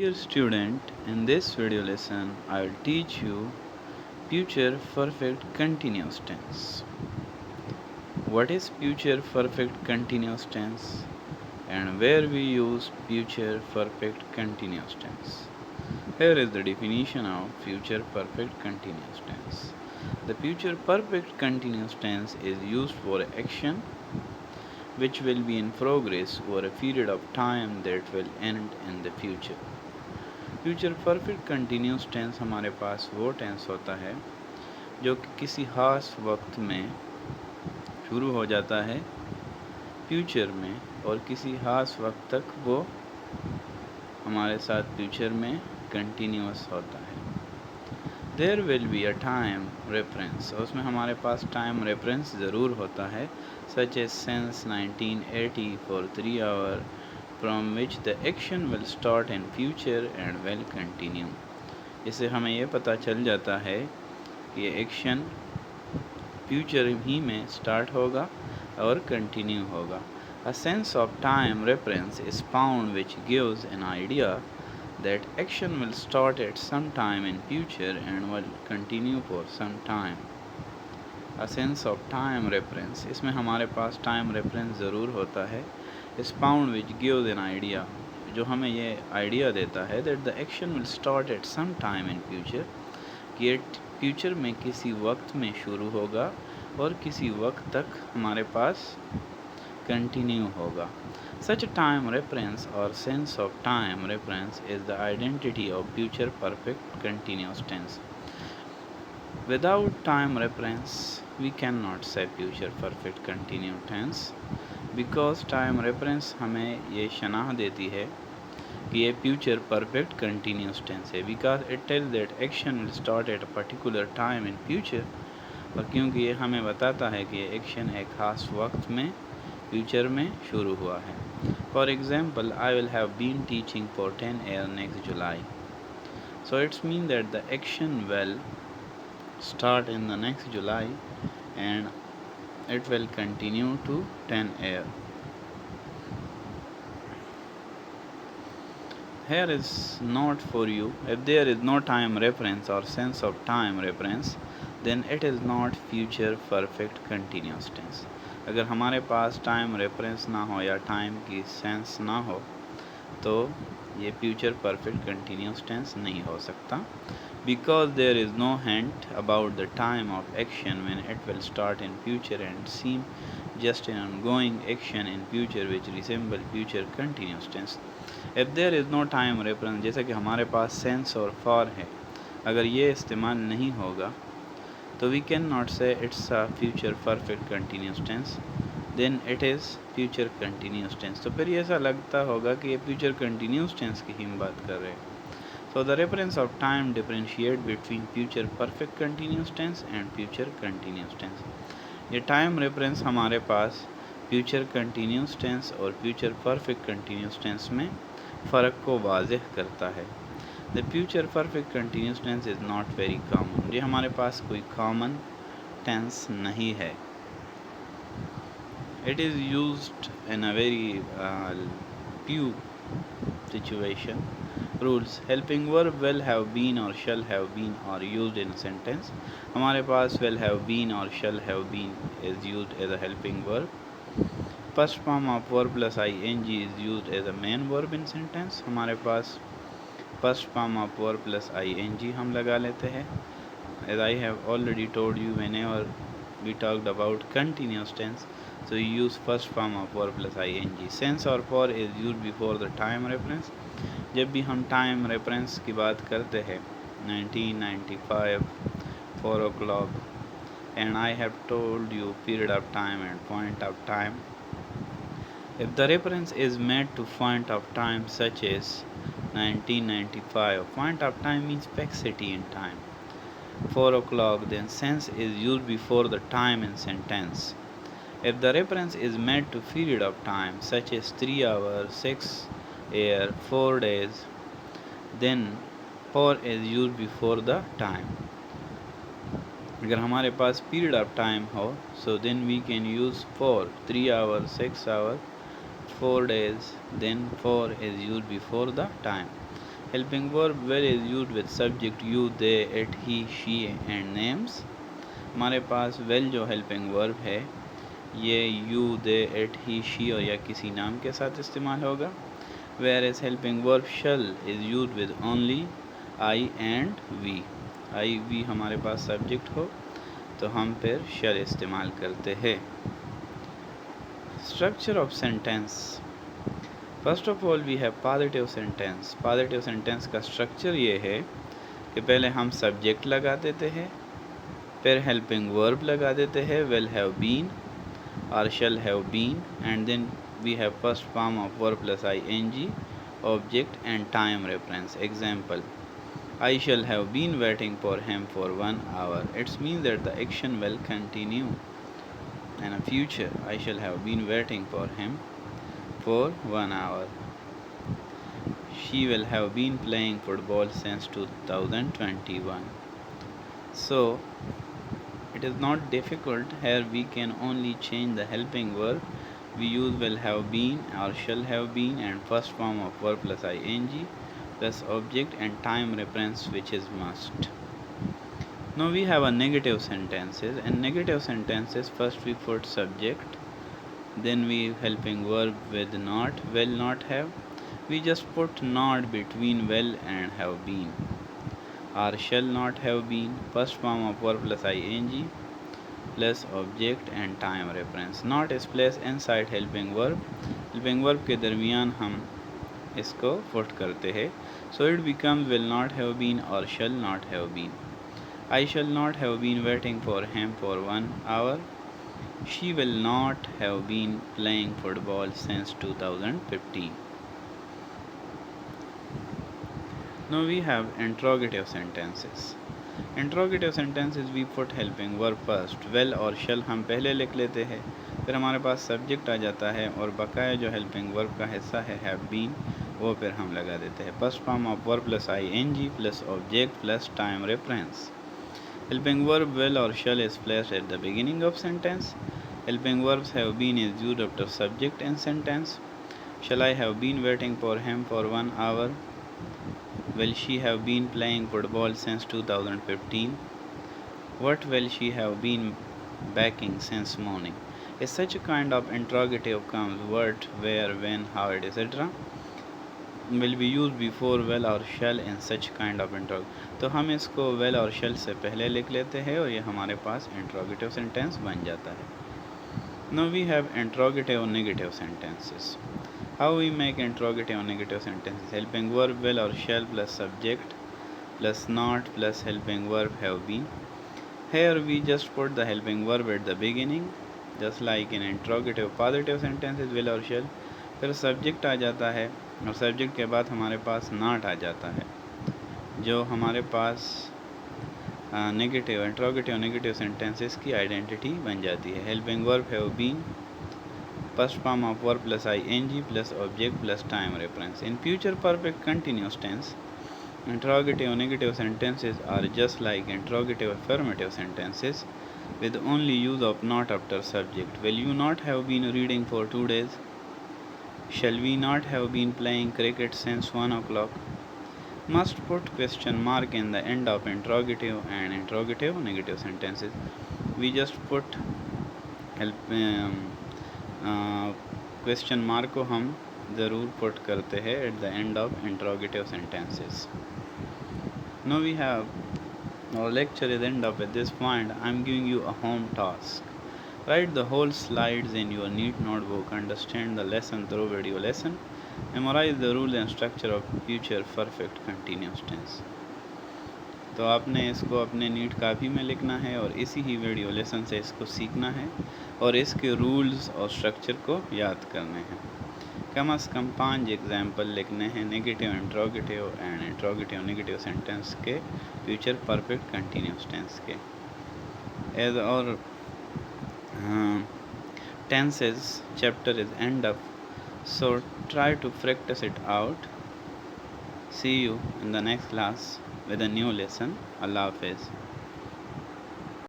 Dear student, in this video lesson, I will teach you future perfect continuous tense. What is future perfect continuous tense and where we use future perfect continuous tense? Here is the definition of future perfect continuous tense. The future perfect continuous tense is used for action which will be in progress over a period of time that will end in the future. Future perfect continuous tense हमारे पास वो tense होता है जो कि किसी ख़ास वक्त में शुरू हो जाता है फ्यूचर में और किसी ख़ास वक्त तक वो हमारे साथ फ्यूचर में कंटिन्यूस होता है. There will be a time reference, और उसमें हमारे पास टाइम रेफरेंस ज़रूर होता है, such as since 1980 for 3 hour from which the action will start in future and will continue. इससे हमें ये पता चल जाता है कि ये एक्शन फ्यूचर ही में स्टार्ट होगा और कंटिन्यू होगा. A sense of time reference is found which gives an idea that action will start at some time in future and will continue for some time. A sense of time reference, इसमें हमारे पास time reference ज़रूर होता है. Is found which gives an idea, जो हमें ये idea देता है that the action will start at some time in future, कि ये फ्यूचर में किसी वक्त में शुरू होगा और किसी वक्त तक हमारे पास कंटिन्यू होगा. सच टाइम रेफरेंस और sense of time reference is the identity of future perfect continuous tense. Without time reference, we cannot say future perfect continuous tense, because time reference हमें ये शनाह देती है कि ये future perfect continuous tense है, because it tells that action will start at a particular time in future, और क्योंकि ये हमें बताता है कि ये एक्शन एक ख़ास वक्त में फ्यूचर में शुरू हुआ है. For example, I will have been teaching for 10 years next July. So it's mean that the action will start in the next July and it will continue to 10 year. Here is note for you: if there is no time reference or sense of time reference, then it is not future perfect continuous tense. अगर हमारे पास time reference ना हो या time की sense ना हो तो ये फ्यूचर परफेक्ट कंटिन्यूस टेंस नहीं हो सकता, because there is no hint about the time of action when it will start in future and seem just an ongoing action in future which resemble future continuous tense. If there is no time reference, जैसा कि हमारे पास sense और for है, अगर ये इस्तेमाल नहीं होगा तो we cannot say it's a future perfect continuous tense, then it is future continuous tense. तो फिर ये ऐसा लगता होगा कि ये future continuous tense की ही हम बात कर रहे हैं. So the reference of time differentiate between future perfect continuous tense and future continuous tense. ये टाइम रेफरेंस हमारे पास फ्यूचर कंटिन्यूस टेंस और फ्यूचर परफेक्ट कंटिन्यूस टेंस में फ़र्क को वाज़ेह करता है. The future perfect continuous tense is not very common. ये हमारे पास कोई कॉमन टेंस नहीं है. It is used in a very few situation. Rules: helping verb will have been or shall have been are used in a sentence. हमारे पास will have been or shall have been is used as a helping verb. First form of verb plus ing is used as a main verb in sentence. हमारे पास first form of verb plus ing हम लगा लेते हैं. As I have already told you, whenever we talked about continuous tense, so you use first form of verb plus ing. Sense or for is used before the time reference. जब भी हम time reference की बात करते हैं 1995 4 o'clock and I have told you period of time and point of time, if the reference is made to point of time such as 1995, point of time means fixity in time, 4 o'clock, then sense is used before the time in sentence. If the reference is made to period of time such as 3 hours, 6 year, 4 days, then for is used before the time. अगर हमारे पास period of time हो so then we can use for 3 hours, 6 hours, 4 days, then for is used before the time. Helping verb will is used with subject you, they, it, he, she and names. हमारे पास will जो helping verb है ये you, they, it, he, she और या किसी नाम के साथ इस्तेमाल होगा. Whereas helping verb shall is used with only I and we. I we हमारे पास subject हो तो हम फिर shall इस्तेमाल करते हैं. Structure of sentence. First of all we have positive sentence. Positive sentence का स्ट्रक्चर ये है कि पहले हम सब्जेक्ट लगा देते हैं, फिर हेल्पिंग वर्ब लगा देते हैं विल हैव बीन और shall have been, and then we have first form of verb plus ing, object and time reference. Example, I shall have been waiting for him for 1 hour. It means that the action will continue. In the future, I shall have been waiting for him for 1 hour. She will have been playing football since 2021. So it is not difficult. Here we can only change the helping verb. We use will have been or shall have been and first form of verb plus ing plus object and time reference, which is must. Now we have a negative sentences. In negative sentences, first we put subject, then we helping verb with not, will not have. We just put not between will and have been, or shall not have been, first form of verb plus ing plus object and time reference. Not is placed inside helping verb. Helping verb के दरमियान हम इसको put करते हैं. So it becomes will not have been or shall not have been. I shall not have been waiting for him for 1 hour. She will not have been playing football since 2015. Now we have interrogative sentences. Interrogative sentences we put helping verb first. Will और shall हम पहले लिख लेते हैं, फिर हमारे पास subject आ जाता है और बकाया जो हेल्पिंग वर्ब का हिस्सा है have been वो फिर हम लगा देते हैं. First form of verb plus ing plus object plus time reference. Helping verb will or shall is placed at the beginning of sentence. Helping verbs have been is used after subject in sentence. Shall I have been waiting for him for 1 hour? Will she have been playing football since 2015? What will she have been baking since morning? Is such a kind of interrogative comes what, where, when, how, etc. will be used before will or shall in such kind of interrogative. तो हम इसको will और shall से पहले लिख लेते हैं और ये हमारे पास interrogative sentence बन जाता है. Now we have interrogative negative sentences. How we make interrogative negative sentences? Helping verb will or shall plus subject plus not plus helping verb have been. Here we just put the helping verb at the beginning, just like in interrogative positive sentences will और shall. फिर subject आ जाता है और subject के बाद हमारे पास not आ जाता है, जो हमारे पास नेगेटिव इंट्रोगेटिव नेगेटिव सेंटेंसेस की आइडेंटिटी बन जाती है. Helping verb have been, first form of verb plus ing plus object plus time reference. In future perfect continuous tense, interrogative negative sentences are just like interrogative affirmative sentences with only use of not after subject. Will you not have been reading for 2 days? Shall we not have been playing cricket since 1 o'clock? Must put question mark in the end of interrogative and interrogative negative sentences. We just put help question mark को हम ज़रूर put करते हैं at the end of interrogative sentences. Now we have our lecture is end up at this point. I am giving you a home task. Write the whole slides in your neat notebook. Understand the lesson through video lesson. Memorize the rule and structure of future perfect continuous tense. तो आपने इसको अपने NEET copy में लिखना है और इसी ही video lesson से इसको सीखना है और इसके रूल्स और स्ट्रक्चर को याद करने हैं. कम से कम 5 एग्जाम्पल लिखने हैं negative interrogative and interrogative negative sentence के फ्यूचर परफेक्ट कंटिन्यूस टेंस के. एज और tenses chapter is end up, so try to practice it out. See you in the next class with a new lesson. Allah Hafiz.